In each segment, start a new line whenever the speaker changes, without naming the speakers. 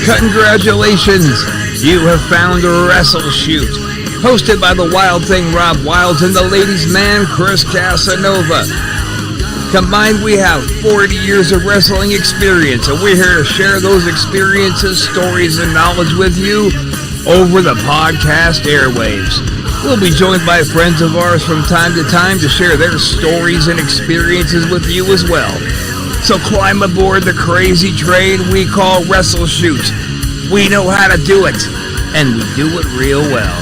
Congratulations! You have found Wrestle Shoot, hosted by the Wild Thing Rob Wilds and the ladies' man Chris Casanova. Combined, we have 40 years of wrestling experience, and we're here to share those experiences, stories, and knowledge with you over the podcast airwaves. We'll be joined by friends of ours from time to time to share their stories and experiences with you as well. So climb aboard the crazy train we call Wrestle Shoot. We know how to do it, and we do it real well.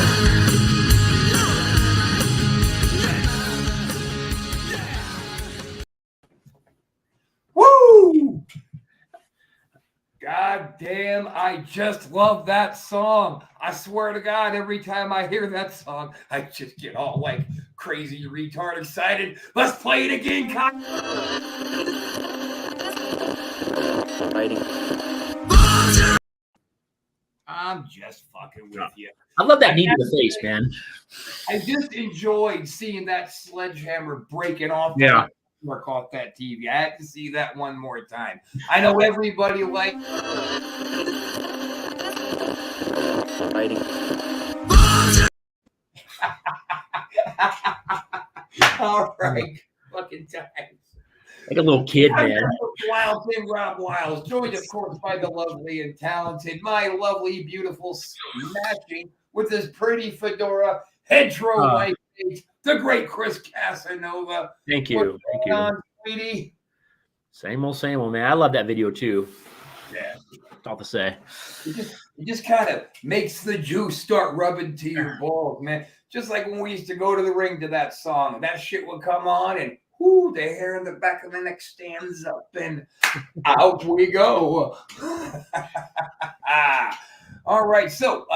Woo! God damn, I just love that song. I swear to God, every time I hear that song, I just get all like crazy retard excited. Let's play it again, I'm just fucking with you.
I love that knee to the face, man.
I just enjoyed seeing that sledgehammer breaking off.
Yeah.
Work off that TV. I had to see that one more time. I know everybody like all right, fucking times.
Like a little kid, man.
Wild Thing Rob Wilds, joined of course by the lovely and talented, my lovely, beautiful, smashing with his pretty fedora, hedgerow white face, the great Chris Casanova.
Thank you. Thank you.
On, sweetie?
Same old, man. I love that video too.
Yeah.
That's all to say.
It just kind of makes the juice start rubbing to your balls, man. Just like when we used to go to the ring to that song, that shit would come on and whoo, the hair in the back of the neck stands up and out we go. All right. So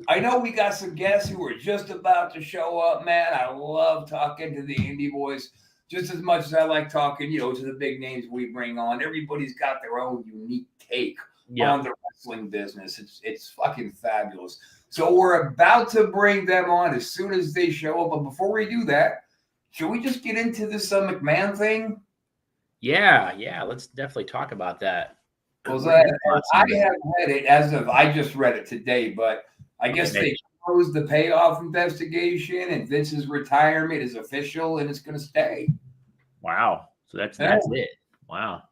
I know we got some guests who are just about to show up, man. I love talking to the indie boys just as much as I like talking, to the big names we bring on. Everybody's got their own unique take on the wrestling business. It's fucking fabulous. So we're about to bring them on as soon as they show up. But before we do that, should we just get into this McMahon thing?
Yeah. Let's definitely talk about that.
Because I haven't read it I just read it today, but I guess they closed the payoff investigation and Vince's retirement is official and it's going to stay.
Wow. So that's it. Wow.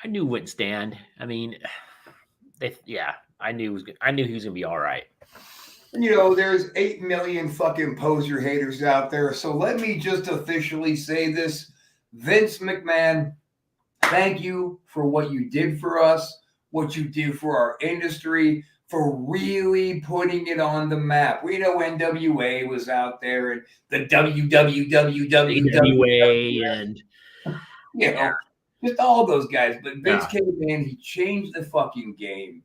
I knew it wouldn't stand. I mean, I knew he was going to be all right.
There's 8 million fucking poser haters out there. So let me just officially say this. Vince McMahon, thank you for what you did for us, what you did for our industry, for really putting it on the map. We know NWA was out there and the WWWWWA
and
just all those guys. But Vince came in, he changed the fucking game.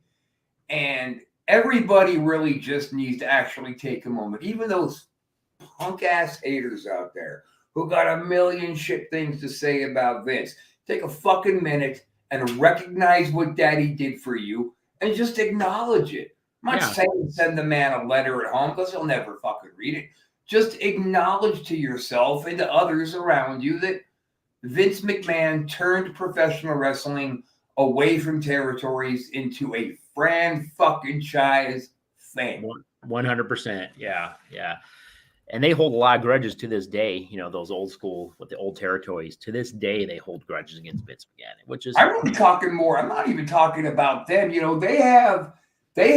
And everybody really just needs to actually take a moment. Even those punk-ass haters out there who got a million shit things to say about Vince, take a fucking minute and recognize what Daddy did for you and just acknowledge it. I'm not saying send the man a letter at home because he'll never fucking read it. Just acknowledge to yourself and to others around you that Vince McMahon turned professional wrestling away from territories into a franchise thing.
100%. Yeah. And they hold a lot of grudges to this day. Those old school with the old territories. To this day, they hold grudges against Vince McMahon, which is.
I'm really talking more. I'm not even talking about them. They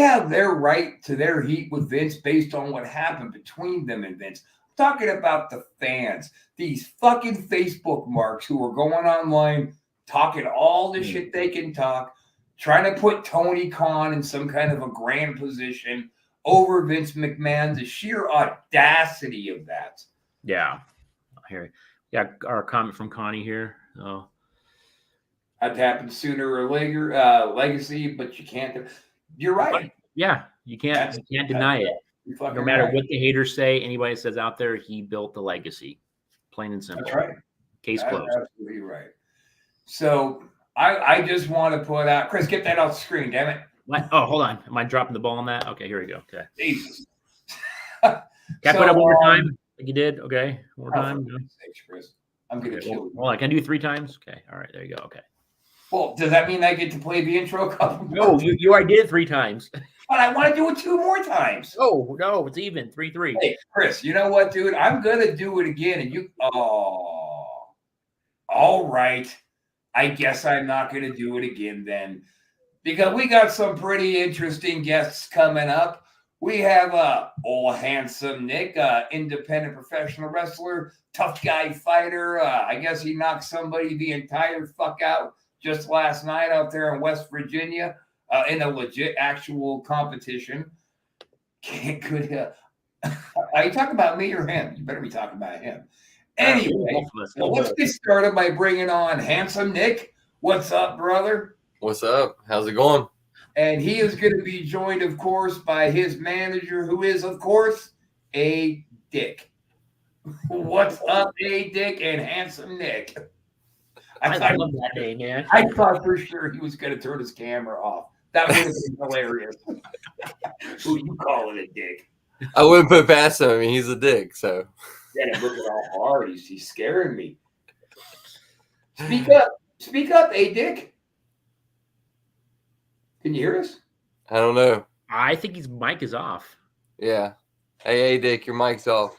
have their right to their heat with Vince based on what happened between them and Vince. I'm talking about the fans, these fucking Facebook marks who are going online talking all the shit they can talk, trying to put Tony Khan in some kind of a grand position over Vince McMahon, the sheer audacity of that.
Yeah. Here, our comment from Connie here. Oh,
that happened sooner or later. Legacy, but you can't. You're right.
Yeah, you can't deny it. No matter what the haters say, anybody says out there, he built the legacy. Plain and simple.
That's right.
Case closed.
Absolutely right. So I just want to put out, Chris, get that off the screen, damn it.
What? Oh, hold on. Am I dropping the ball on that? Okay, here we go. Okay.
Jesus.
Can I put up one more time like you did? Okay. One more time.
Thanks, Chris. I'm going to kill you.
Well, I can do 3 times. Okay. All right. There you go. Okay.
Well, does that mean I get to play the intro a couple
No,
more?
you already did it 3 times.
But I want to do it 2 more times.
No, it's even 3-3.
Hey, Chris, you know what, dude? I'm gonna do it again, and you. Oh, all right. I guess I'm not gonna do it again then, because we got some pretty interesting guests coming up. We have old handsome Nick, independent professional wrestler, tough guy fighter. I guess he knocked somebody the entire fuck out just last night out there in West Virginia in a legit actual competition. Good. Are you talking about me or him? You better be talking about him. Anyway, so let's get started by bringing on handsome Nick. What's up, brother?
What's up? How's it going?
And he is going to be joined, of course, by his manager, who is, of course, A. Dick. What's up, A. Dick and handsome Nick?
I love that name, man.
I thought for sure he was going to turn his camera off. That would have been hilarious. Who you calling a dick?
I wouldn't put past him. I mean, he's a dick, so.
Yeah, look at how hard he's scaring me. Speak up, A. Dick. Can you hear us?
I don't know.
I think his mic is off
Yeah. Hey, Dick, your mic's off.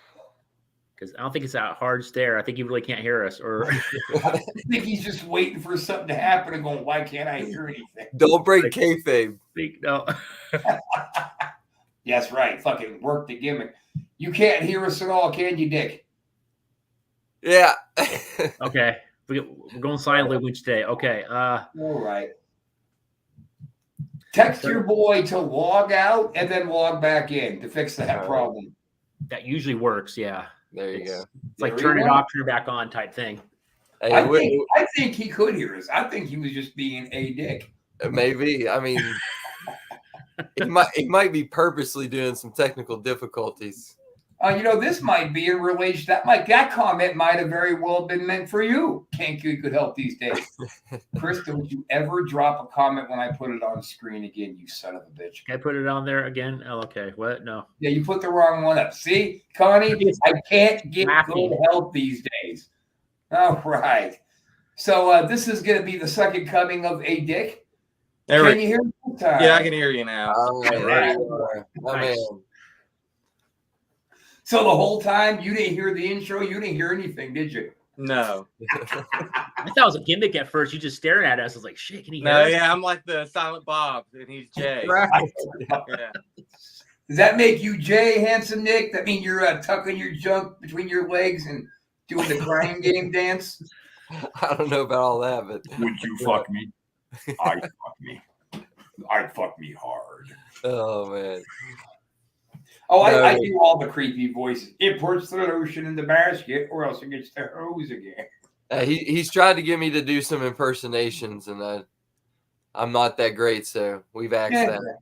because I don't think it's that hard stare. I think he really can't hear us. Or
I think he's just waiting for something to happen and going, why can't I hear anything?
Don't break kayfabe.
no.
Yes, right. Fucking work the gimmick. You can't hear us at all, can you, Dick?
Yeah.
Okay, we're going silently each day. Okay.
All right. Text your boy to log out and then log back in to fix that problem.
That usually works. Yeah.
There you go.
It's like turn it off, turn it back on type thing.
Hey,
I think he could hear us. I think he was just being a dick.
maybe. I mean, he might be purposely doing some technical difficulties.
This might be in relation. That comment might have very well been meant for you. Cancun could help these days. Chris, don't you ever drop a comment when I put it on screen again, you son of a bitch.
Can I put it on there again? Oh, okay. What? No.
Yeah, you put the wrong one up. See, Connie, I can't get good help these days. All right. So this is going to be the second coming of A. Dick. Can you hear me?
Yeah, I can hear you now.
Oh,
right.
man.
So the whole time you didn't hear the intro, you didn't hear anything, did you?
No.
I thought it was a gimmick at first. You just staring at us. I was like, shit, can he hear
No,
us?
yeah, I'm like the Silent Bob, and he's Jay.
Right.
Yeah.
Does that make you Jay, handsome Nick? That mean you're tucking your junk between your legs and doing the crying game dance?
I don't know about all that, but.
Would you fuck me? I'd fuck me. I'd fuck me hard.
Oh, man.
Oh, I do all the creepy voices. It puts the lotion in the basket, or else it gets the hose again.
He's tried to get me to do some impersonations, and I'm not that great, so we've axed that.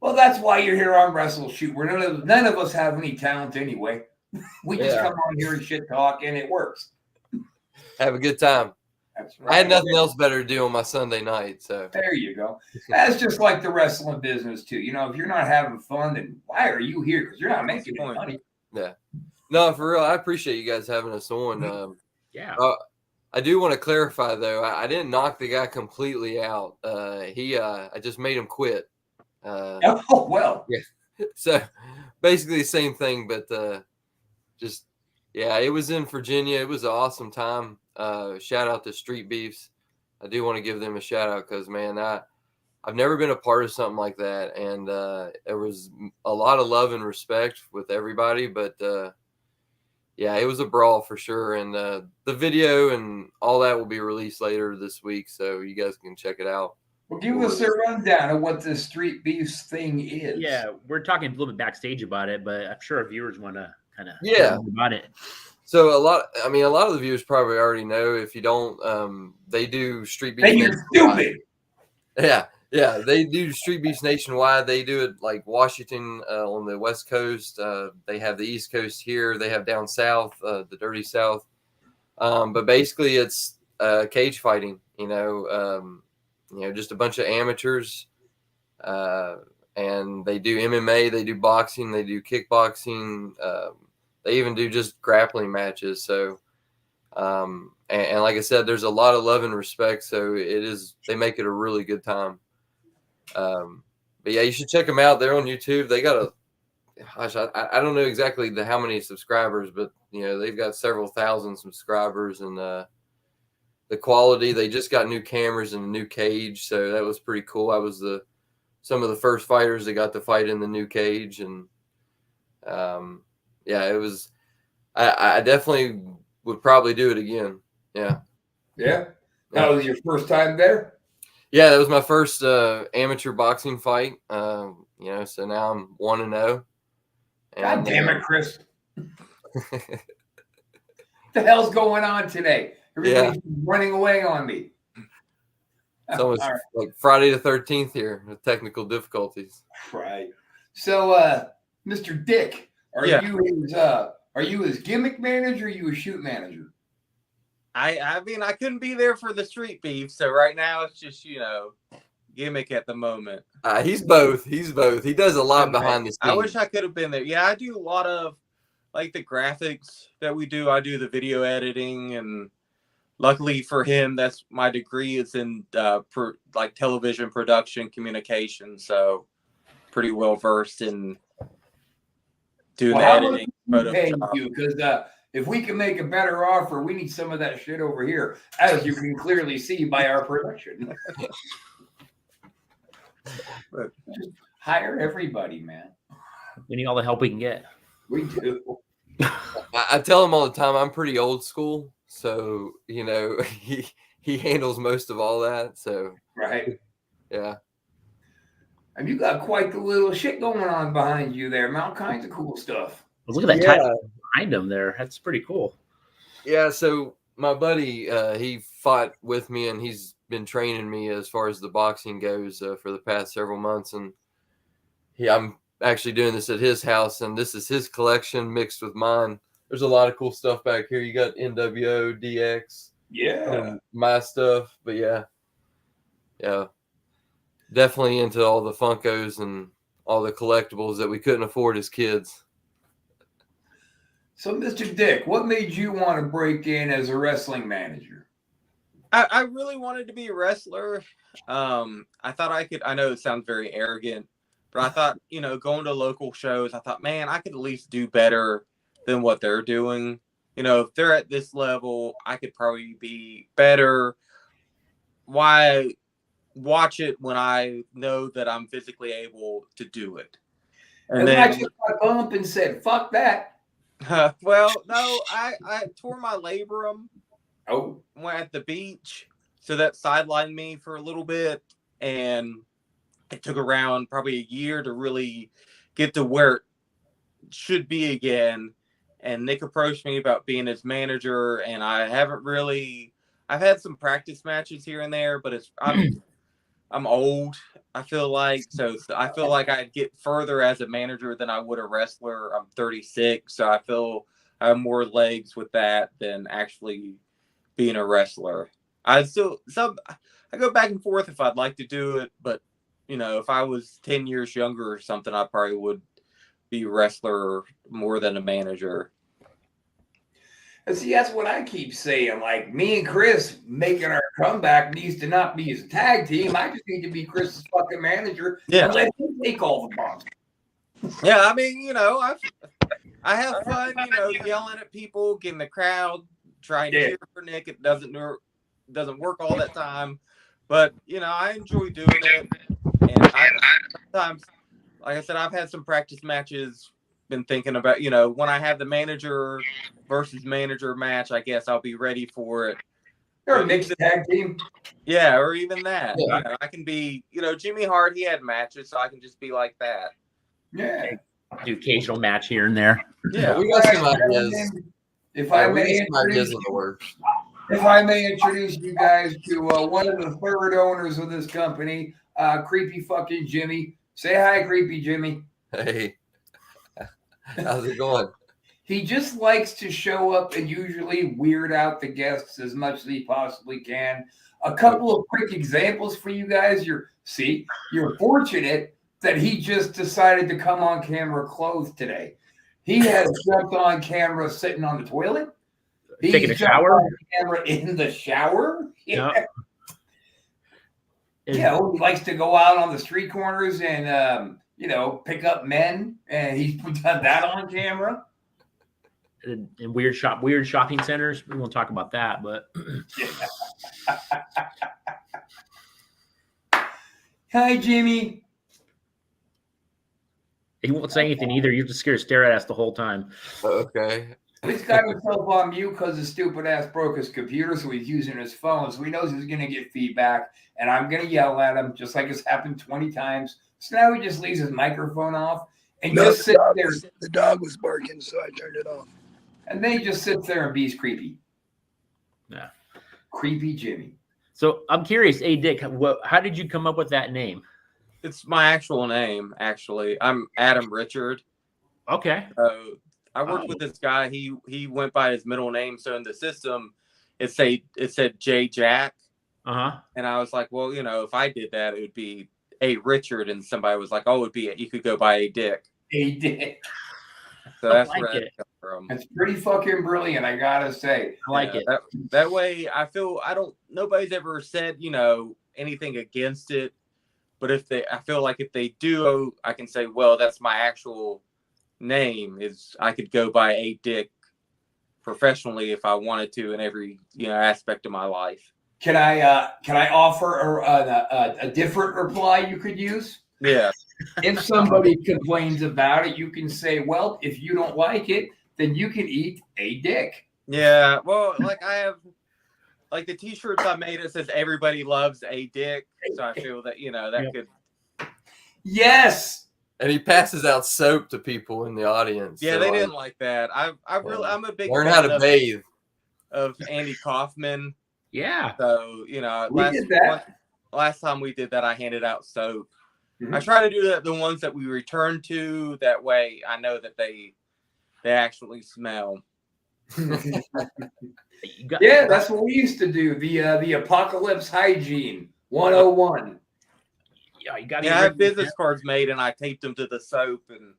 Well, that's why you're here on Wrestle Shoot. None of us have any talent anyway. We just come on here and shit talk, and it works.
Have a good time.
That's right.
I had nothing else better to do on my Sunday night, so.
There you go. That's just like the wrestling business, too. If you're not having fun, then why are you here? Because you're not making any money.
Yeah. No, for real, I appreciate you guys having us on.
Yeah.
I do want to clarify, though. I didn't knock the guy completely out. I just made him quit.
Oh, well.
Yeah. So, basically the same thing, but it was in Virginia. It was an awesome time. Shout out to Street Beefs. I do want to give them a shout out because, man, I've never been a part of something like that. And there was a lot of love and respect with everybody. But, it was a brawl for sure. And the video and all that will be released later this week. So you guys can check it out.
Well, give us a rundown of what the Street Beefs thing is.
Yeah, we're talking a little bit backstage about it, but I'm sure our viewers want to kind of
know
about it.
So a lot of the viewers probably already know. If you don't, they do Street Beefs.
Then you're stupid.
Yeah, they do Street Beefs nationwide. They do it like Washington on the West Coast. They have the East Coast here. They have down south, the Dirty South. But basically, it's cage fighting. Just a bunch of amateurs, and they do MMA. They do boxing. They do kickboxing. They even do just grappling matches. So and like I said, there's a lot of love and respect. So they make it a really good time. But yeah, you should check them out. They're on YouTube. They got I don't know exactly how many subscribers, but they've got several thousand subscribers, and the quality, they just got new cameras and a new cage. So that was pretty cool. I was some of the first fighters that got to fight in the new cage. And yeah, it was, I definitely would probably do it again. Yeah.
Yeah. That was your first time there?
Yeah, that was my first amateur boxing fight. So now I'm 1-0.
God damn it, Chris. What the hell's going on today? Everybody's running away on me.
It's almost like Friday the 13th here with technical difficulties.
Right. So, Mr. Dick, are you his gimmick manager or are you a shoot manager?
I mean, I couldn't be there for the street beef, so right now it's just, gimmick at the moment.
He's both. He does a lot behind the scenes.
I wish I could have been there. Yeah, I do a lot of like the graphics that we do. I do the video editing, and luckily for him, that's my degree is in like television production communication. So pretty well versed in doing the editing.
Because if we can make a better offer, we need some of that shit over here, as you can clearly see by our production. But just hire everybody, man.
We need all the help we can get.
We do.
I tell him all the time I'm pretty old school, so he handles most of all that. So
right,
yeah.
And you got quite the little shit going on behind you there, man. All kinds of cool stuff.
Well, look at that title behind him there. That's pretty cool. Yeah.
So my buddy, he fought with me, and he's been training me as far as the boxing goes for the past several months. And I'm actually doing this at his house, and this is his collection mixed with mine. There's a lot of cool stuff back here. You got NWO, DX, and my stuff. But yeah, definitely into all the Funkos and all the collectibles that we couldn't afford as kids.
So, Mr. Dick, what made you want to break in as a wrestling manager?
I really wanted to be a wrestler. I thought I could. I know it sounds very arrogant, but I thought, going to local shows, I thought, man, I could at least do better than what they're doing. If they're at this level, I could probably be better. Why watch it when I know that I'm physically able to do it?
And then I just got bump and said, fuck that.
Well, no, I tore my labrum.
Oh,
went at the beach, so that sidelined me for a little bit, and it took around probably a year to really get to where it should be again. And Nick approached me about being his manager, and I've had some practice matches here and there, but I'm old, I feel like, so I feel like I'd get further as a manager than I would a wrestler. I'm 36, so I feel I have more legs with that than actually being a wrestler. I go back and forth if I'd like to do it, but if I was 10 years younger or something, I probably would be a wrestler more than a manager.
And see, that's what I keep saying. Like, me and Chris making our comeback needs to not be as a tag team. I just need to be Chris's fucking manager and let him take all the bumps.
Yeah, I mean, I have fun, yelling at people, getting the crowd, trying to cheer for Nick. It doesn't work all that time, but I enjoy doing it. And I sometimes, like I said, I've had some practice matches. Been thinking about, when I have the manager versus manager match, I guess I'll be ready for it.
Or a mixed tag team.
Yeah, or even that. Yeah. I can be, Jimmy Hart, he had matches, so I can just be like that.
Yeah.
Do occasional match here and there.
Yeah, we got some ideas.
If I may introduce you guys to one of the third owners of this company, Creepy fucking Jimmy. Say hi, Creepy Jimmy.
Hey. How's it going?
He just likes to show up and usually weird out the guests as much as he possibly can. A couple of quick examples for you guys. You're fortunate that he just decided to come on camera clothed today. He has jumped on camera sitting on the toilet.
Taking a shower?
Camera in the shower?
Yeah.
You know, he likes to go out on the street corners and, pick up men, and he's done that on camera.
And weird shopping centers. We won't talk about that, but
Hi, Jimmy.
he won't say anything either. You're just scared to stare at us the whole time.
Okay.
He's got himself on mute because his stupid ass broke his computer, so he's using his phone. So he knows he's going to get feedback, and I'm going to yell at him just like it's happened 20 times. So now he just leaves his microphone off and just sits there.
The dog was barking, so I turned it off.
And then he just sits there and be's creepy.
Yeah.
Creepy Jimmy.
So I'm curious, hey Dick, how did you come up with that name?
It's my actual name, actually. I'm Adam Richard.
Okay.
I worked with this guy. He went by his middle name. So in the system, it said J Jack.
Uh-huh.
And I was like, well, if I did that, it would be A Richard. And somebody was like, oh, you could go by A Dick.
A Dick.
So that's
I like
where
it.
that comes from.
It's pretty fucking brilliant, I gotta say.
I like it.
That way, nobody's ever said, anything against it. But I feel like if they do, I can say, well, that's my actual name. I could go by A Dick professionally if I wanted to in every, aspect of my life.
Can I offer a different reply you could use?
Yeah.
If somebody complains about it, you can say, well, if you don't like it, then you can eat a dick.
Yeah. Well, like I have, like the t-shirts I made, it says everybody loves a dick. So I feel that, that could.
Yes.
And he passes out soap to people in the audience.
Yeah,
so
they didn't like that. I'm a big
learn
fan
how to bathe.
of Andy Kaufman.
Yeah.
So, last time we did that, I handed out soap.
Mm-hmm.
I try to do that the ones that we return to. That way I know that they actually smell.
Yeah, that's what we used to do. The Apocalypse Hygiene 101.
Yeah, you got.
Yeah, I have business cards made, and I taped them to the soap and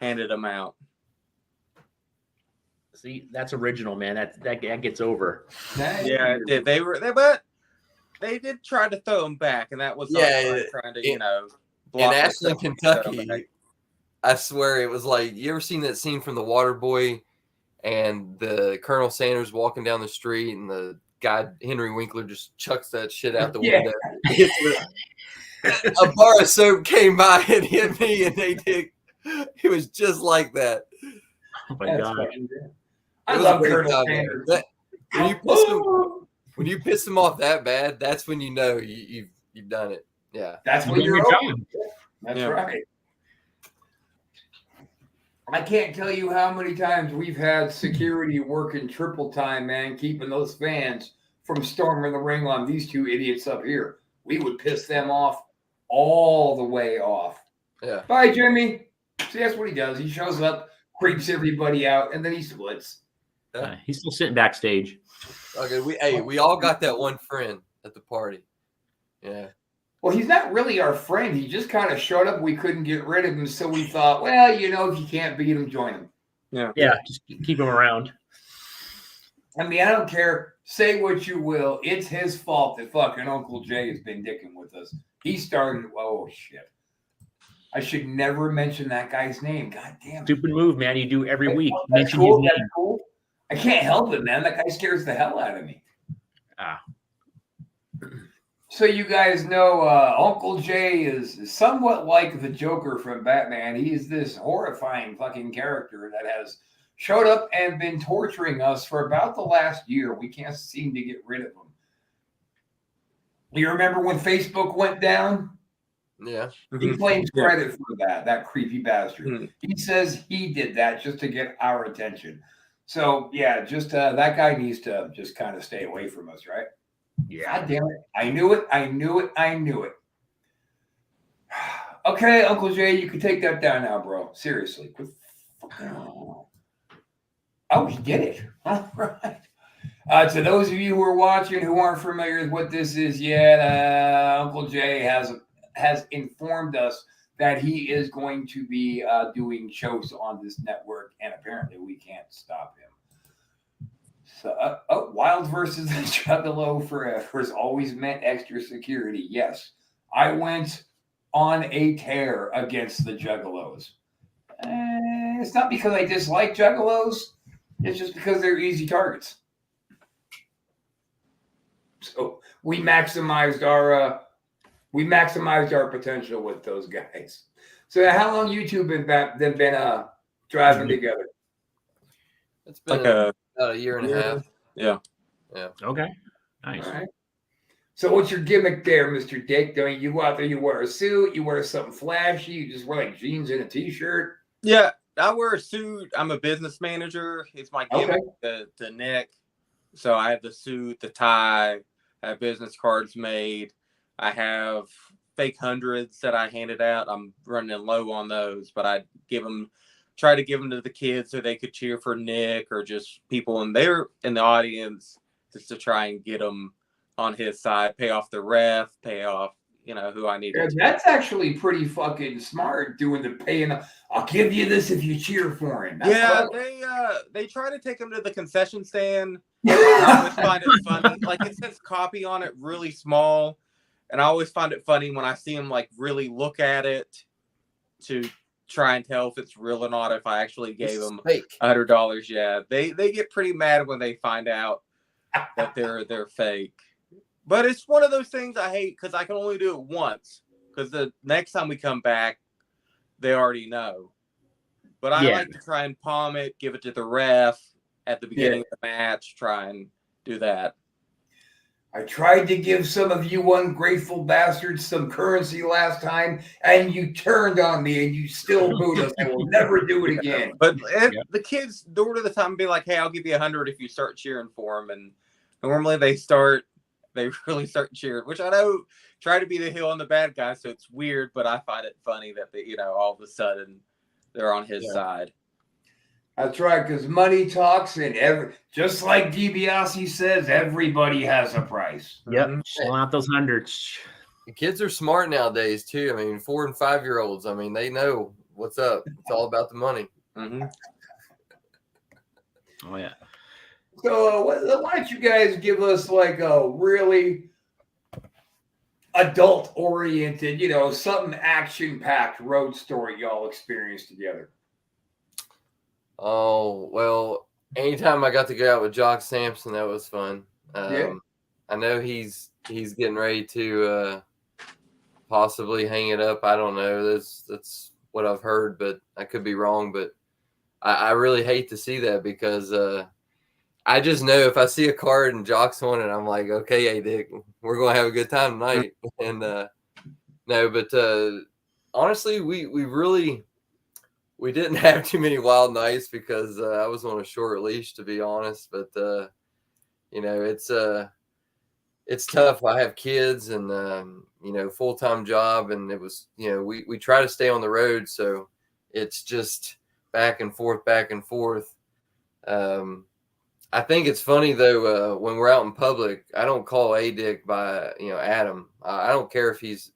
handed them out.
See, that's original, man. That gets over.
Yeah, but they did try to throw them back, and that was trying to, block
in Ashland, Kentucky. I swear it was like, you ever seen that scene from The Waterboy and the Colonel Sanders walking down the street and the guy Henry Winkler just chucks that shit out the window. A bar of soap came by and hit me, and it was just like that.
Oh my God.
I love Colonel Sanders.
When you piss them off that bad, that's when you know you've done it. Yeah.
That's when you're on. That's right. I can't tell you how many times we've had security working triple time, man, keeping those fans from storming the ring on these two idiots up here. We would piss them off all the way off.
Yeah.
Bye, Jimmy. See, that's what he does. He shows up, creeps everybody out, and then he splits.
Yeah, he's still sitting backstage.
Okay, we all got that one friend at the party. Yeah.
Well, he's not really our friend. He just kind of showed up. We couldn't get rid of him, so we thought, well, if you can't beat him, join him.
Yeah, just keep him around.
I mean, I don't care. Say what you will. It's his fault that fucking Uncle Jay has been dicking with us. He started. Oh, shit. I should never mention that guy's name. God damn it.
Stupid move, man. You do every week.
That's
Mention
cool.
his
That's
name.
cool. I can't help it, man. That guy scares the hell out of me. So you guys know Uncle Jay is somewhat like the Joker from Batman. He's this horrifying fucking character that has showed up and been torturing us for about the last year. We can't seem to get rid of him. You remember when Facebook went down?
Yeah.
He claims credit for that creepy bastard. Mm-hmm. He says he did that just to get our attention. So, yeah, just that guy needs to just kind of stay away from us, right?
Yeah.
God damn it. I knew it. Okay, Uncle Jay, you can take that down now, bro. Seriously. Oh, he did it. All right. To those of you who are watching who aren't familiar with what this is yet, Uncle Jay has informed us that he is going to be doing shows on this network, and apparently we can't stop him. So, Wild versus the Juggalo forever has always meant extra security. Yes, I went on a tear against the Juggalos. It's not because I dislike Juggalos. It's just because they're easy targets. So we maximized our potential with those guys. So how long you two been driving together?
It's been
Like
about a year and a half.
Yeah.
Okay. Nice.
All right. So what's your gimmick there, Mr. Dick? I mean, you go out there, you wear a suit, you wear something flashy, you just wear like jeans and a t-shirt.
Yeah, I wear a suit. I'm a business manager. It's my gimmick, the neck. So I have the suit, the tie. I have business cards made. I have fake hundreds that I handed out. I'm running low on those, but I try to give them to the kids so they could cheer for Nick or just people in the audience just to try and get them on his side, pay off the ref, pay off, who I need.
Yeah, that's actually pretty fucking smart doing the paying. I'll give you this if you cheer for him. That's
they try to take him to the concession stand. I always find it funny. Like it says copy on it really small. And I always find it funny when I see him like really look at it to try and tell if it's real or not. If I actually gave them $100, yeah, they get pretty mad when they find out that they're fake. But it's one of those things I hate because I can only do it once. Because the next time we come back, they already know. But I like to try and palm it, give it to the ref at the beginning of the match. Try and do that.
I tried to give some of you ungrateful bastards some currency last time, and you turned on me, and you still booed us. I will never do it again.
But the kids, door to the time, be like, "Hey, I'll give you 100 if you start cheering for them." And normally they really start cheering, which I know try to be the heel on the bad guy, so it's weird. But I find it funny that they, all of a sudden they're on his side.
That's right, because money talks, and just like DiBiase says, everybody has a price.
Yep, shell out those hundreds.
The kids are smart nowadays too. I mean, 4 and 5 year olds. I mean, they know what's up. It's all about the money.
Mm-hmm.
Oh yeah.
So why don't you guys give us like a really adult-oriented, something action-packed road story y'all experienced together?
Oh, well, anytime I got to go out with Jock Sampson, that was fun. I know he's getting ready to possibly hang it up. I don't know. That's what I've heard, but I could be wrong. But I really hate to see that because I just know if I see a card and Jock's on it, I'm like, okay, hey, Dick, we're going to have a good time tonight. And no, but honestly, we didn't have too many wild nights because I was on a short leash, to be honest. But it's tough. I have kids and full-time job, and it was we try to stay on the road, so it's just back and forth. I think it's funny though when we're out in public, I don't call A-Dick by Adam. I don't care if he's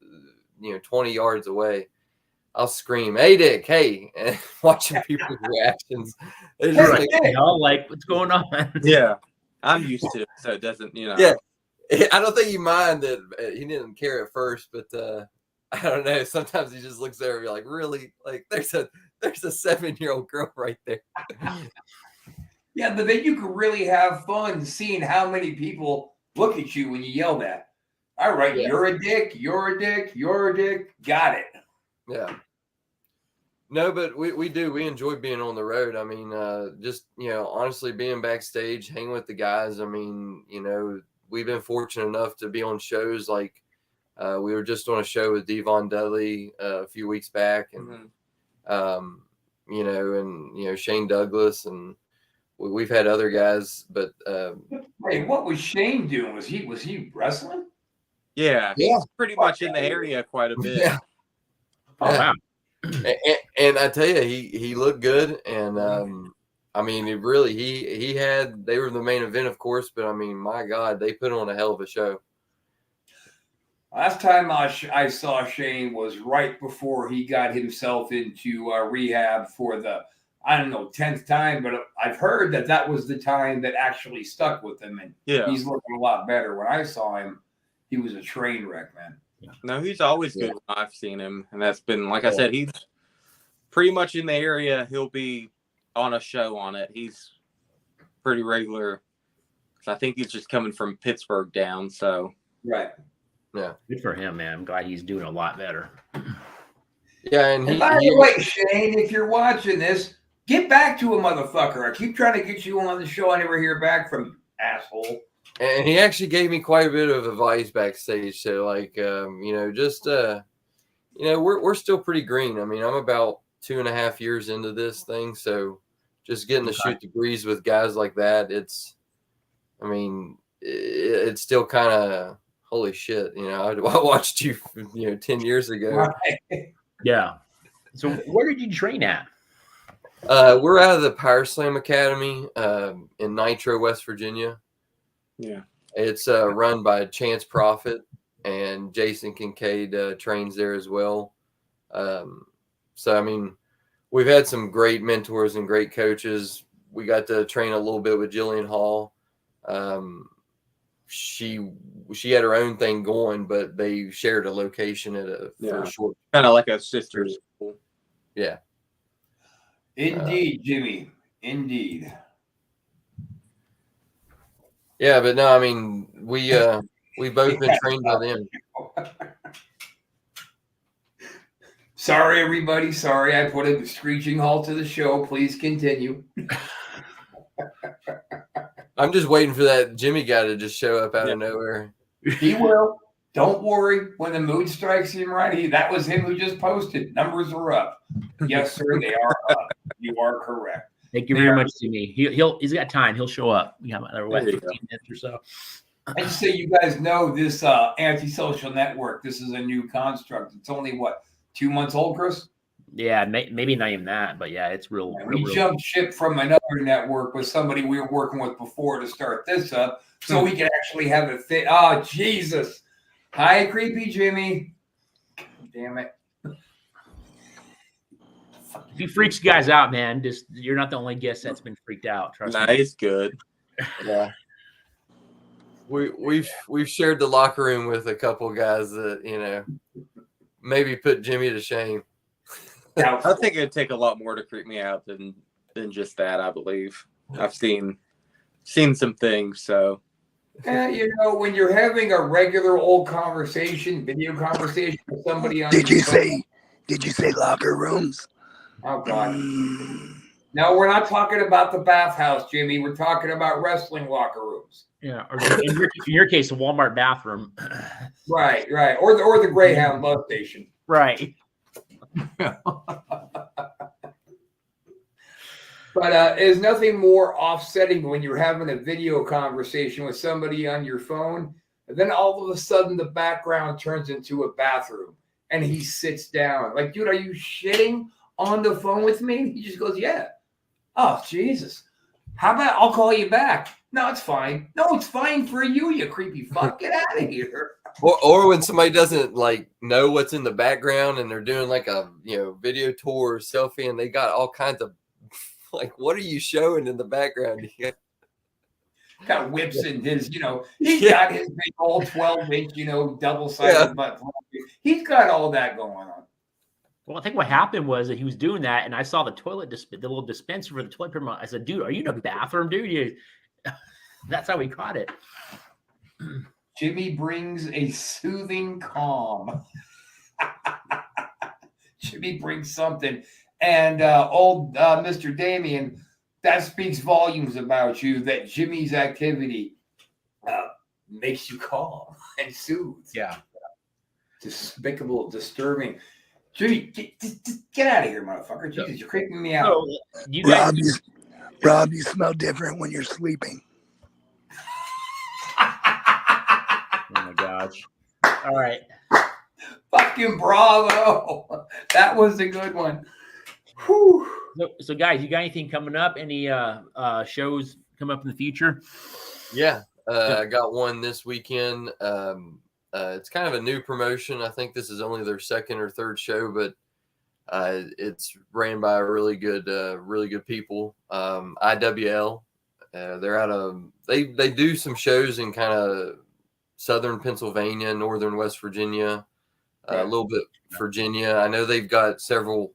20 yards away. I'll scream, "Hey, Dick, hey," and watching people's reactions. They're just like,
hey, y'all like, what's going on?
Yeah, I'm used to it, so it doesn't,
Yeah, I don't think you mind that he didn't care at first, but I don't know. Sometimes he just looks there and be like, "Really? Like, there's a 7-year-old girl right there."
Yeah, but then you can really have fun seeing how many people look at you when you yell that. All right, You're a dick, you're a dick, you're a dick. Got it.
Yeah. No, but we do. We enjoy being on the road. I mean, just, honestly being backstage, hanging with the guys. I mean, we've been fortunate enough to be on shows like we were just on a show with Devon Dudley a few weeks back and, Shane Douglas, and we've had other guys, but.
Hey, what was Shane doing? Was he wrestling?
Yeah. He's pretty much in the area quite a bit.
Yeah.
Oh, wow.
And I tell you, he looked good, and I mean, it really they were the main event, of course, but I mean, my God, they put on a hell of a show.
Last time I saw Shane was right before he got himself into rehab for the I don't know, 10th time, but I've heard that was the time that actually stuck with him. And he's looking a lot better. When I saw him, he was a train wreck, man.
No, he's always good when I've seen him. And that's been, like I said, he's pretty much in the area. He'll be on a show on it. He's pretty regular. I think he's just coming from Pittsburgh down. So,
right.
Yeah. Good for him, man. I'm glad he's doing a lot better.
Yeah. And by the way, Shane, if you're watching this, get back to a motherfucker. I keep trying to get you on the show. I never hear back from you, asshole.
And he actually gave me quite a bit of advice backstage. So, like, we're still pretty green. I mean, I'm about 2.5 years into this thing. So just getting to shoot the breeze with guys like that, it's still kind of holy shit. I watched you, 10 years ago.
Right.
Yeah. So where did you train at?
We're out of the Power Slam Academy in Nitro, West Virginia.
Yeah.
It's run by Chance Profit, and Jason Kincaid trains there as well. We've had some great mentors and great coaches. We got to train a little bit with Jillian Hall. She had her own thing going, but they shared a location for a short,
kind of like a sister school.
Yeah.
Indeed, Jimmy. Indeed.
Yeah, but no, we've both been trained by them.
Sorry, everybody. Sorry, I put a screeching halt to the show. Please continue.
I'm just waiting for that Jimmy guy to just show up out of nowhere.
He will. Don't worry. When the mood strikes him right, that was him who just posted. Numbers are up. Yes, sir, they are up. You are correct.
Thank you very much, Jimmy. He's got time. He'll show up. We have another 15 minutes or so.
I just say you guys know this antisocial network. This is a new construct. It's only 2 months old, Chris?
Yeah, maybe not even that, but yeah, it's real.
We jumped ship from another network with somebody we were working with before to start this up, so we could actually have it fit. Oh, Jesus! Hi, creepy Jimmy. God damn it!
If he freaks you guys out, man, you're not the only guest that's been freaked out. Trust me.
Nice, good.
Yeah. We've shared the locker room with a couple guys that maybe put Jimmy to shame.
I think it'd take a lot more to creep me out than just that. I believe I've seen some things. So,
when you're having a regular old video conversation with somebody on,
did you say locker rooms?
Oh God! No, we're not talking about the bathhouse, Jimmy. We're talking about wrestling locker rooms.
Yeah, or in your case, the Walmart bathroom.
Right, or the Greyhound bus station.
Right.
But there's nothing more offsetting when you're having a video conversation with somebody on your phone, and then all of a sudden the background turns into a bathroom, and he sits down. Like, dude, are you shitting on the phone with me? He just goes, yeah. Oh, Jesus. How about I'll call you back? No, it's fine. No, it's fine for you, you creepy fuck. Get out of here.
Or when somebody doesn't know what's in the background and they're doing a video tour or selfie and they got all kinds of what are you showing in the background?
Got whips in his, he's got his big old 12-inch, double-sided butt. He's got all that going on.
Well, I think what happened was that he was doing that, and I saw the toilet, the little dispenser for the toilet paper. I said, dude, are you in the bathroom, dude? That's how we caught it.
Jimmy brings a soothing calm. Jimmy brings something. And old Mr. Damien, that speaks volumes about you, that Jimmy's activity makes you calm and soothes.
Yeah.
Despicable, disturbing. Jimmy, get out of here, motherfucker. Jesus, you're creeping me out.
So,
Rob, you smell different when you're sleeping.
Oh, my gosh. All right.
Fucking bravo. That was a good one. Whew.
So, guys, you got anything coming up? Any shows come up in the future?
Yeah. I got one this weekend. It's kind of a new promotion. I think this is only their second or third show, but It's ran by really good people. IWL. They're out of they do some shows in kind of southern Pennsylvania, northern West Virginia, a little bit Virginia. I know they've got several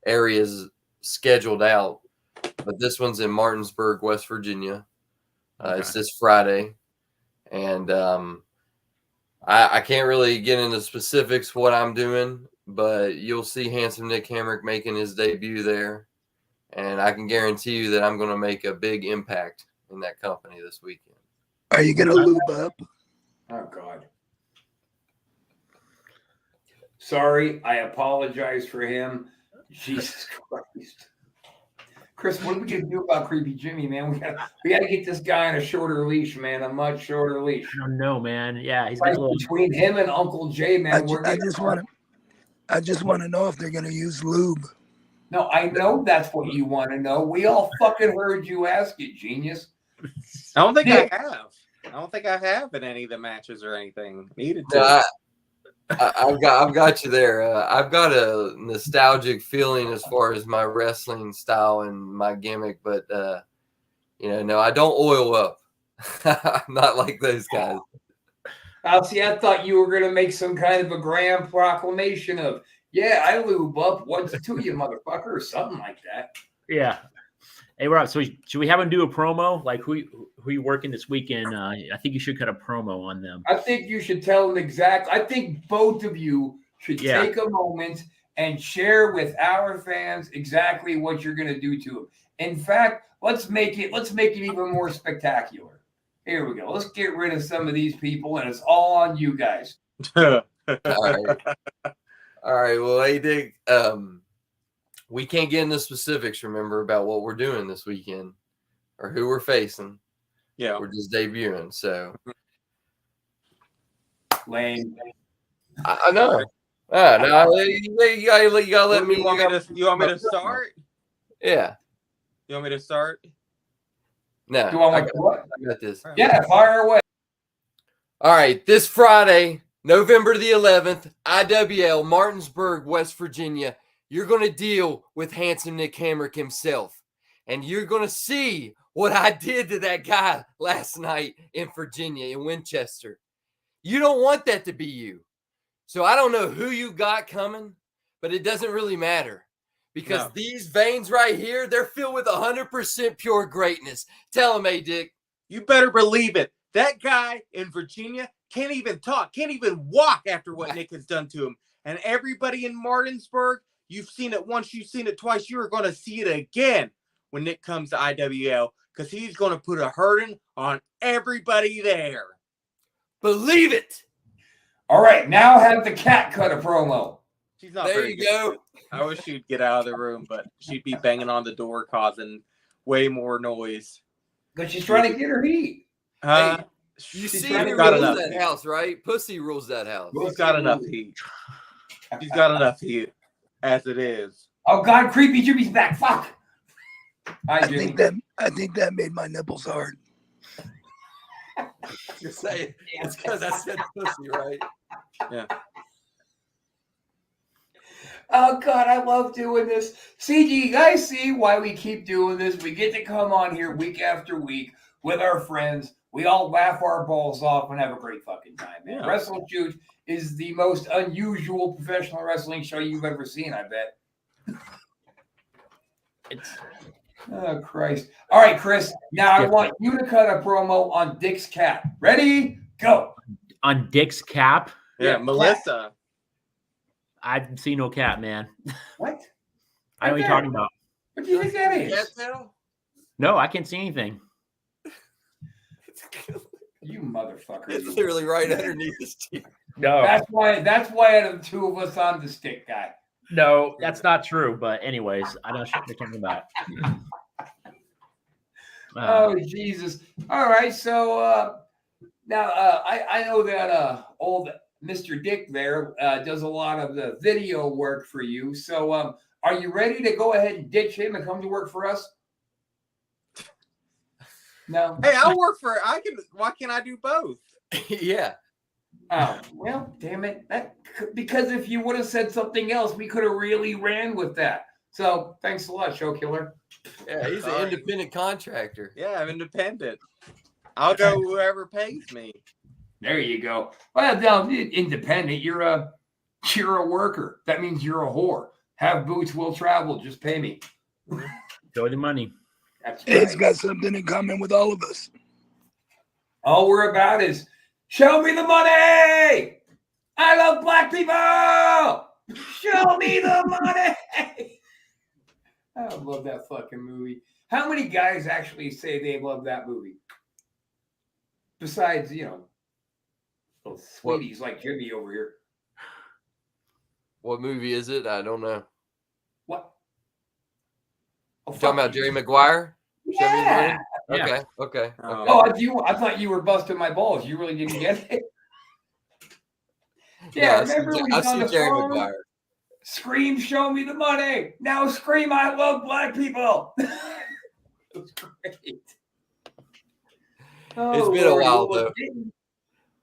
areas scheduled out, but this one's in Martinsburg, West Virginia. It's this Friday, and I can't really get into specifics what I'm doing, but you'll see Handsome Nick Hamrick making his debut there, and I can guarantee you that I'm going to make a big impact in that company this weekend.
Are you going to lube up?
Oh, God. Sorry, I apologize for him. Jesus Christ. Chris, what are we going to do about Creepy Jimmy, man? We got to get this guy on a shorter leash, man, a much shorter leash.
I don't know, man. Yeah, he's
Right,
got a little...
between him and Uncle Jay, man.
I just want to know if they're going to use lube.
No, I know that's what you want to know. We all fucking heard you ask it, genius.
I don't think
Nick.
I have. I don't think I have in any of the matches or anything. Needed to.
No, I've got you there. I've got a nostalgic feeling as far as my wrestling style and my gimmick, but no, I don't oil up. I'm not like those guys.
See, I thought you were gonna make some kind of a grand proclamation of, yeah, I lube up. What's to you, motherfucker, or something like that.
Yeah. Hey, Rob, so should we have him do a promo? Like, who you working this weekend? I think you should cut a promo on them.
I think you should tell them exactly. I think both of you should take a moment and share with our fans exactly what you're going to do to them. In fact, let's make it even more spectacular. Here we go. Let's get rid of some of these people, and it's all on you guys.
All right. Well, hey, Dick. We can't get into specifics, remember, about what we're doing this weekend or who we're facing.
Yeah.
We're just debuting, so.
Lame.
I know. No, you gotta let me.
You want me to start?
Yeah.
You want me to start?
No.
Do I
got this.
Yeah, fire away.
All right. This Friday, November the 11th, IWL, Martinsburg, West Virginia. You're going to deal with Handsome Nick Hamrick himself. And you're going to see what I did to that guy last night in Virginia, in Winchester. You don't want that to be you. So I don't know who you got coming, but it doesn't really matter. Because these veins right here, they're filled with 100% pure greatness. Tell him, hey, Dick.
You better believe it. That guy in Virginia can't even talk, can't even walk after what Nick has done to him. And everybody in Martinsburg, you've seen it once, you've seen it twice. You're going to see it again when Nick comes to IWL because he's going to put a hurting on everybody there.
Believe it.
All right, now have the cat cut a promo.
She's not
there
very
you
good.
go.
I wish she'd get out of the room, but she'd be banging on the door, causing way more noise.
But she's trying to get her heat.
You
She's
see who
got
rules
enough
that
heat.
house, right? Pussy rules that house.
She's got enough heat. She's got enough heat as it is.
Oh God, Creepy Jimmy's back. Fuck. Hi,
I
Jimmy.
think that made my nipples hard.
You're saying it's because I said pussy, right?
Yeah.
Oh God, I love doing this. See, do you guys see why we keep doing this? We get to come on here week after week with our friends. We all laugh our balls off and have a great fucking time, man.
Yeah.
Wrestle Shoot is the most unusual professional wrestling show you've ever seen, I bet. Oh, Christ. All right, Chris. Now I want you to cut a promo on Dick's Cap. Ready? Go.
On Dick's cap?
Yeah,
Yeah,
Melissa.
I've seen no cap, man.
What?
I know what you're talking about.
What do you think that is?
Cat tail?
No, I can't see anything.
You motherfucker.
It's literally right underneath his teeth.
No,
That's why out of the two of us, I'm the stick guy.
no, that's not true. But anyways, I know what you're talking about.
Oh Jesus! All right, so now I know that old Mr. Dick there does a lot of the video work for you. So are you ready to go ahead and ditch him and come to work for us? No.
Hey, I'll work for. Why can't I do both?
Yeah.
Oh, well, damn it. Because if you would have said something else, we could have really ran with that. So thanks a lot, Show Killer.
Yeah, he's an independent contractor.
Yeah, I'm independent. I'll go whoever pays me.
There you go. Well, no, independent. You're a worker. That means you're a whore. Have boots, will travel. Just pay me.
Show the money.
That's
It's
right.
got something in common with all of us.
All we're about is show me the money. I love black people. Show me the money. I love that fucking movie. How many guys actually say they love that movie? Besides, those sweeties like Jimmy over here.
What movie is it? I don't know.
What? Oh,
You talking about Jerry Maguire?
Yeah.
Okay. Okay.
Oh, I thought you were busting my balls. You really didn't get it. Yeah, remember when
I've
he's on
seen
the
Jerry
phone?
Maguire.
Scream, show me the money. Now scream, I love black people. It's great.
It's been a while, though.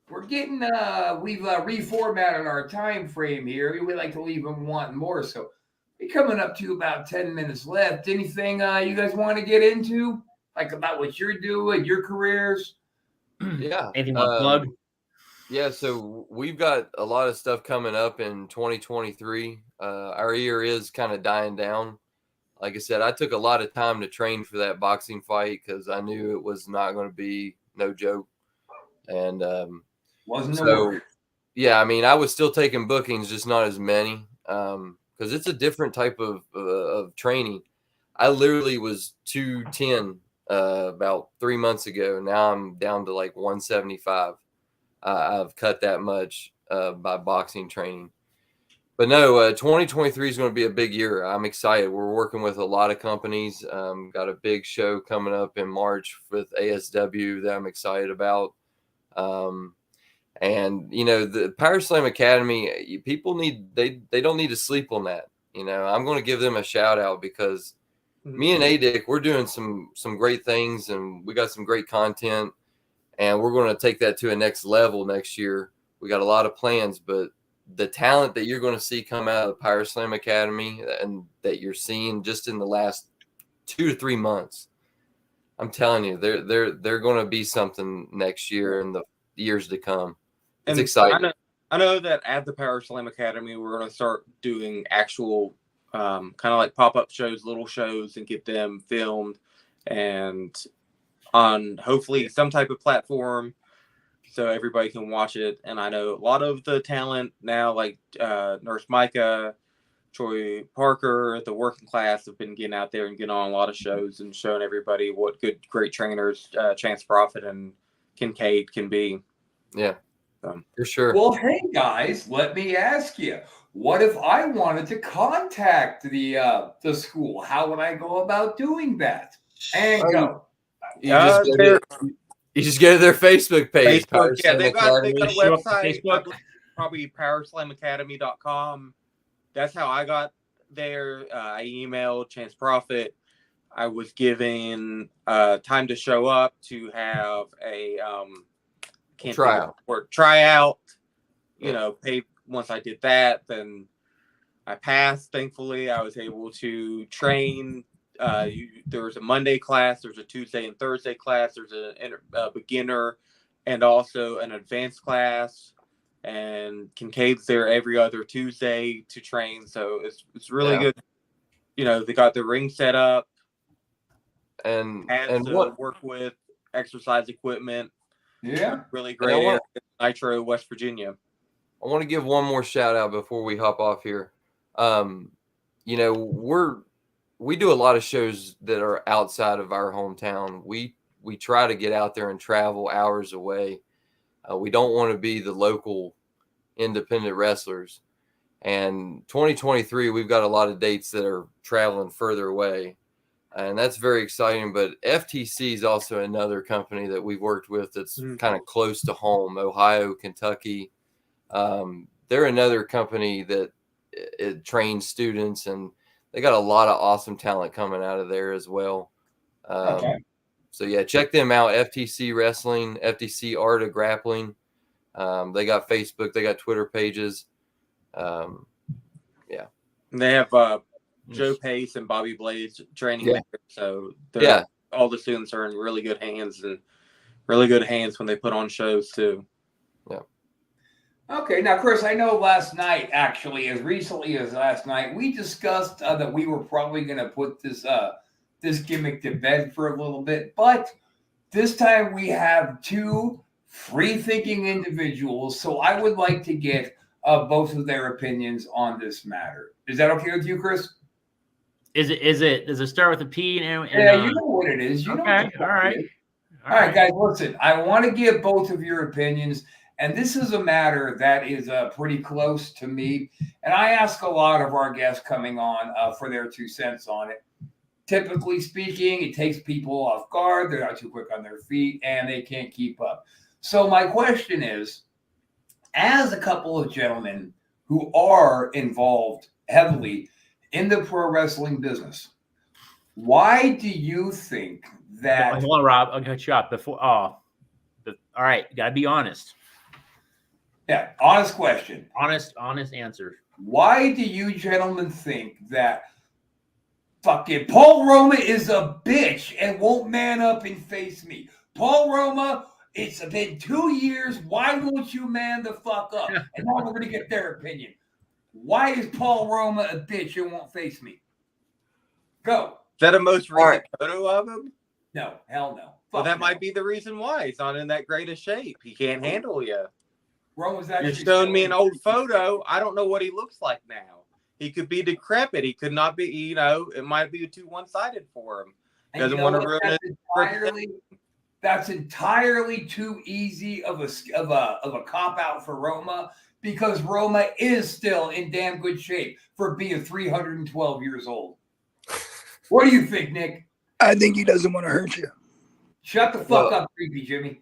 We've reformatted our time frame here. We like to leave them wanting more. So we're coming up to about 10 minutes left. Anything you guys want to get into? Like about what you're doing, your careers?
Yeah.
Anything want to plug?
Yeah, so we've got a lot of stuff coming up in 2023. Our year is kind of dying down. Like I said, I took a lot of time to train for that boxing fight because I knew it was not going to be no joke. And
Wasn't
so, yeah, I mean, I was still taking bookings, just not as many because it's a different type of training. I literally was 210 about 3 months ago. Now I'm down to like 175. I've cut that much by boxing training. But no, 2023 is going to be a big year. I'm excited. We're working with a lot of companies. Got a big show coming up in March with ASW that I'm excited about. And the Power Slam Academy, people they don't need to sleep on that. I'm going to give them a shout out because me and ADIC, we're doing some great things and we got some great content. And we're going to take that to a next level next year. We got a lot of plans, but the talent that you're going to see come out of the Power Slam Academy and that you're seeing just in the last 2 to 3 months, I'm telling you, they're going to be something next year and the years to come. It's exciting.
I know that at the Power Slam Academy, we're going to start doing actual kind of like pop-up shows, little shows, and get them filmed and on hopefully some type of platform so everybody can watch it. And I know a lot of the talent now, like Nurse Micah, Troy Parker, the working class have been getting out there and getting on a lot of shows and showing everybody what great trainers Chance Prophet and Kincaid can be.
Yeah, for sure.
Well, hey guys, let me ask you, what if I wanted to contact the school? How would I go about doing that? And go.
You just go to their Facebook page.
Facebook, yeah, they got a website,
Facebook.
probably powerslamacademy.com. That's how I got there. I emailed Chance Prophet. I was given time to show up to have a tryout. Paid once I did that, then I passed. Thankfully, I was able to train. There's a Monday class, there's a Tuesday and Thursday class, there's a beginner and also an advanced class, and Kincaid's there every other Tuesday to train, so it's really good. They got the ring set up
and
what work with exercise equipment.
Yeah,
really great area, Nitro, West Virginia.
I want to give one more shout out before we hop off here. We do a lot of shows that are outside of our hometown. We try to get out there and travel hours away. We don't want to be the local independent wrestlers. And 2023, we've got a lot of dates that are traveling further away. And that's very exciting. But FTC is also another company that we've worked with that's kind of close to home, Ohio, Kentucky. They're another company that it trains students, and they got a lot of awesome talent coming out of there as well. So, yeah, check them out, FTC Wrestling, FTC Art of Grappling. They got Facebook, they got Twitter pages.
And they have Joe Pace and Bobby Blades training there, so all the students are in really good hands when they put on shows too.
Okay, now, Chris, I know last night, actually, as recently as last night, we discussed that we were probably going to put this gimmick to bed for a little bit, but this time we have two free-thinking individuals, so I would like to get both of their opinions on this matter. Is that okay with you, Chris?
Does it start with a P? And
you know what it is. You know
okay, all right.
All right, guys, listen, I want to give both of your opinions, and this is a matter that is pretty close to me, and I ask a lot of our guests coming on for their 2 cents on it. Typically speaking, it takes people off guard. They're not too quick on their feet, and they can't keep up. So my question is, as a couple of gentlemen who are involved heavily in the pro wrestling business, why do you think that...
Hold on, Rob. I'll cut you off. All right, got to be honest.
Yeah, honest question.
Honest answer.
Why do you gentlemen think that fucking Paul Roma is a bitch and won't man up and face me? Paul Roma, it's been 2 years. Why won't you man the fuck up? And now we're going to get their opinion. Why is Paul Roma a bitch and won't face me? Go.
Is that a most recent photo of him?
No, hell no.
Well, that might be the reason why he's not in that great of shape. He can't handle you.
Roma's actually
You're showing me an old photo. I don't know what he looks like now. He could be decrepit. He could not be, it might be too one-sided for him. He doesn't want to ruin it.
That's entirely too easy of a cop-out for Roma, because Roma is still in damn good shape for being 312 years old. What do you think, Nick?
I think he doesn't want to hurt you.
Shut the fuck up, creepy Jimmy.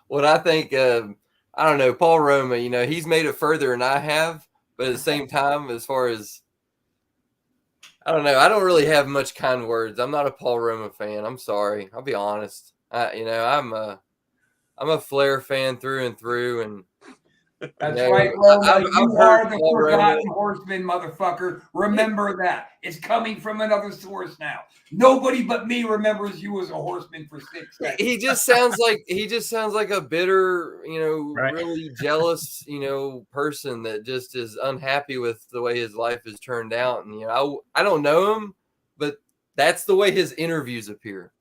What I think, I don't know, Paul Roma, he's made it further than I have, but at the same time, as far as, I don't know, I don't really have much kind words. I'm not a Paul Roma fan. I'm sorry. I'll be honest. I'm a Flair fan through and through, and
that's right, Roma. You are the forgotten horseman, motherfucker. Remember that. It's coming from another source now. Nobody but me remembers you as a horseman for 6 seconds.
He just sounds like a bitter, really jealous, person that just is unhappy with the way his life has turned out. And I don't know him, but that's the way his interviews appear.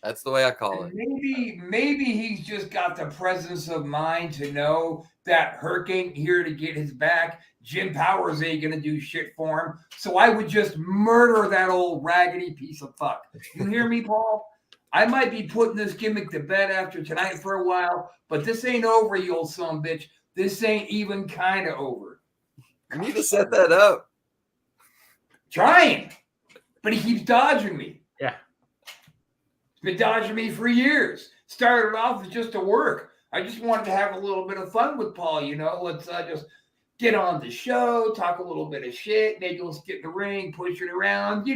That's the way I call it.
Maybe he's just got the presence of mind to know that Herc ain't here to get his back. Jim Powers ain't going to do shit for him. So I would just murder that old raggedy piece of fuck. You hear me, Paul? I might be putting this gimmick to bed after tonight for a while, but this ain't over, you old son of a bitch. This ain't even kind of over.
You need to set that up.
Trying. But he keeps dodging me.
Yeah.
Been dodging me for years. Started off as just a work. I just wanted to have a little bit of fun with Paul, Let's just get on the show, talk a little bit of shit, maybe let's get in the ring, push it around,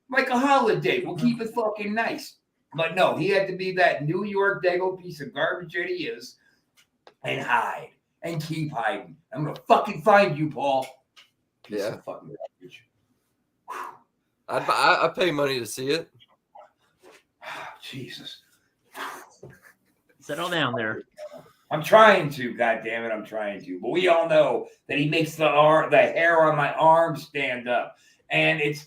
like a holiday. We'll keep it fucking nice. But no, he had to be that New York Dago piece of garbage that he is and hide and keep hiding. I'm going to fucking find you, Paul. Piece of fucking garbage.
I pay money to see it.
Jesus.
Settle down there.
I'm trying to, goddammit, I'm trying to. But we all know that he makes the hair on my arm stand up. And it's,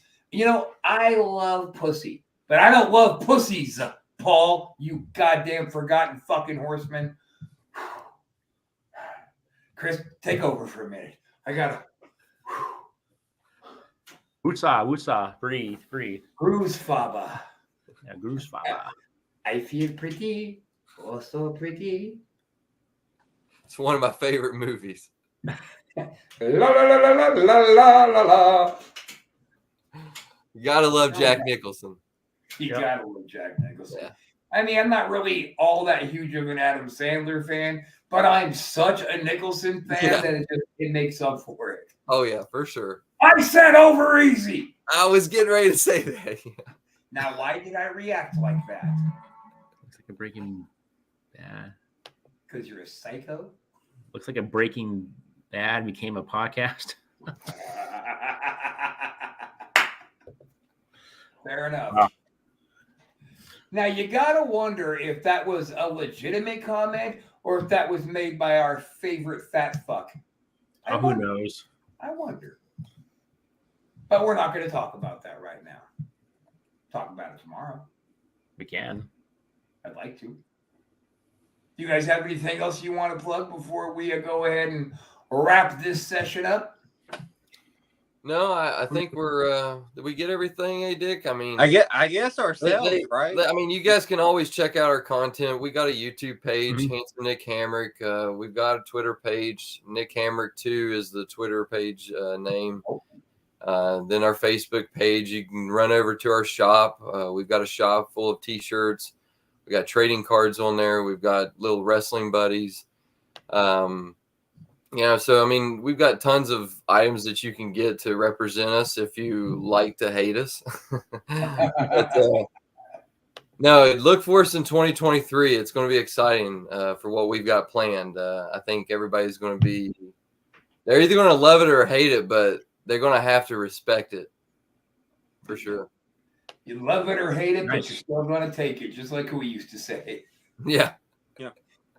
I love pussy. But I don't love pussies, Paul, you goddamn forgotten fucking horseman. Chris, take over for a minute. I gotta.
Wootsaw, breathe.
Groovefaba.
Yeah, Groovefaba.
I feel pretty, oh so pretty.
It's one of my favorite movies.
La la la la la la la la la.
You gotta love Jack Nicholson.
You gotta love Jack Nicholson.
Yeah.
I mean, I'm not really all that huge of an Adam Sandler fan, but I'm such a Nicholson fan that it makes up for it.
Oh yeah, for sure.
I said over easy.
I was getting ready to say that.
Now, why did I react like that?
Looks like a Breaking Bad.
Because you're a psycho?
Looks like a Breaking Bad became a podcast.
Fair enough.
Wow.
Now, you got to wonder if that was a legitimate comment or if that was made by our favorite fat fuck.
Who knows?
I wonder. But we're not going to talk about that right now. Talk about it tomorrow.
We can.
I'd like to. Do you guys have anything else you want to plug before we go ahead and wrap this session up?
No, I think we're. Did we get everything, hey Dick? I mean,
I guess ourselves, right?
I mean, you guys can always check out our content. We got a YouTube page,
Mhm.
Handsome Nick Hamrick. We've got a Twitter page. Nick Hamrick 2 is the Twitter page name. Then our Facebook page. You can run over to our shop. We've got a shop full of T-shirts. We got trading cards on there. We've got little wrestling buddies. So I mean, we've got tons of items that you can get to represent us if you like to hate us. But, no, look for us in 2023. It's going to be exciting for what we've got planned. I think everybody's going to be. They're either going to love it or hate it, but they're going to have to respect it for sure.
You love it or hate it,
Nice.
but you're still going to take it, just like we used to say.
Yeah.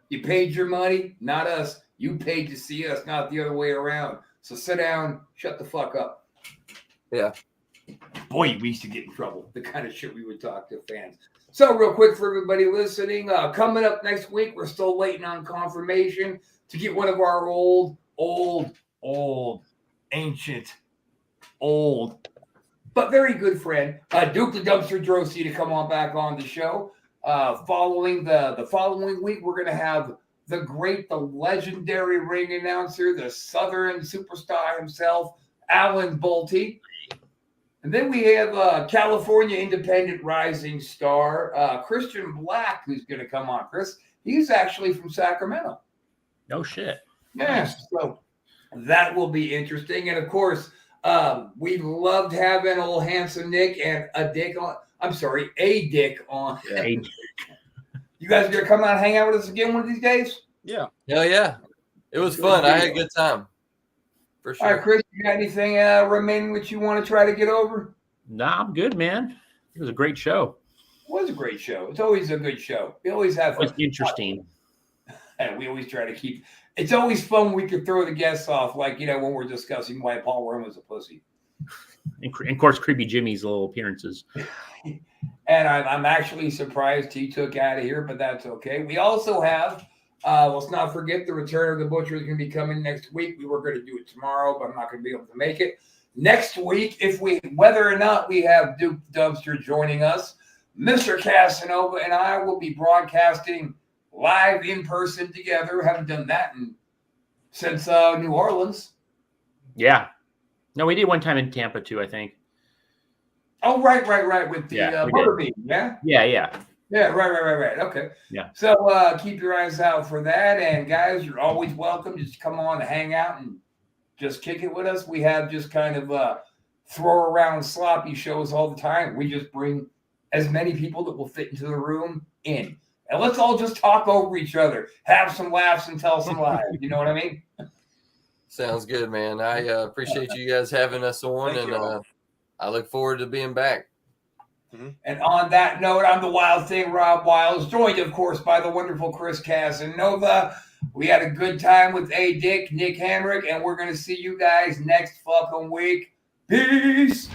You paid your money, not us. You paid to see us, not the other way around. So sit down, shut the fuck up.
Yeah.
Boy, we used to get in trouble. The kind of shit we would talk to fans. So real quick for everybody listening, coming up next week, we're still waiting on confirmation to get one of our old, ancient, but very good friend, Duke the Dumpster Drosy, to come on back on the show. Following the following week, we're going to have the great, the legendary ring announcer, the Southern superstar himself, Alan Bolte. And then we have California independent rising star, Christian Black, who's going to come on. Chris, he's actually from Sacramento.
No shit.
Yes, so that will be interesting. And of course, we loved having old handsome Nick and a Dick on. A Dick on.
Yeah.
Hey,
You guys are going to come out and hang out with us again one of these days?
Yeah.
Hell yeah. It was fun. I had a good time. For sure.
All right, Chris, you got anything remaining that you want to try to get over?
nah, I'm good, man. It was a great show.
It was a great show. It's always a good show. We always have
It was
fun.
interesting.
And we always try to keep – it's always fun when we can throw the guests off, like, when we're discussing why Paul Rome was a pussy.
And of course, Creepy Jimmy's little appearances.
And I'm actually surprised he took out of here, but that's okay. We also have, let's not forget, the Return of the Butcher is going to be coming next week. We were going to do it tomorrow, but I'm not going to be able to make it. Next week, whether or not we have Duke Dumpster joining us, Mr. Casanova and I will be broadcasting live in person together. Haven't done that since New Orleans.
Yeah. No, we did one time in Tampa too, I think.
Oh, right. With the
Yeah, we
Burger
did.
Bean, yeah?
Yeah, yeah.
Yeah, right. Okay.
Yeah.
So keep your eyes out for that. And guys, you're always welcome. Just come on and hang out and just kick it with us. We have just kind of throw around sloppy shows all the time. We just bring as many people that will fit into the room in. And let's all just talk over each other, have some laughs and tell some lies. You know what I mean?
Sounds good, man. I appreciate you guys having us on,
Thank you.
and I look forward to being back.
And on that note, I'm the Wild Thing, Rob Wiles, joined, of course, by the wonderful Chris Casanova. We had a good time with A. Dick, Nick Hamrick, and we're going to see you guys next fucking week. Peace.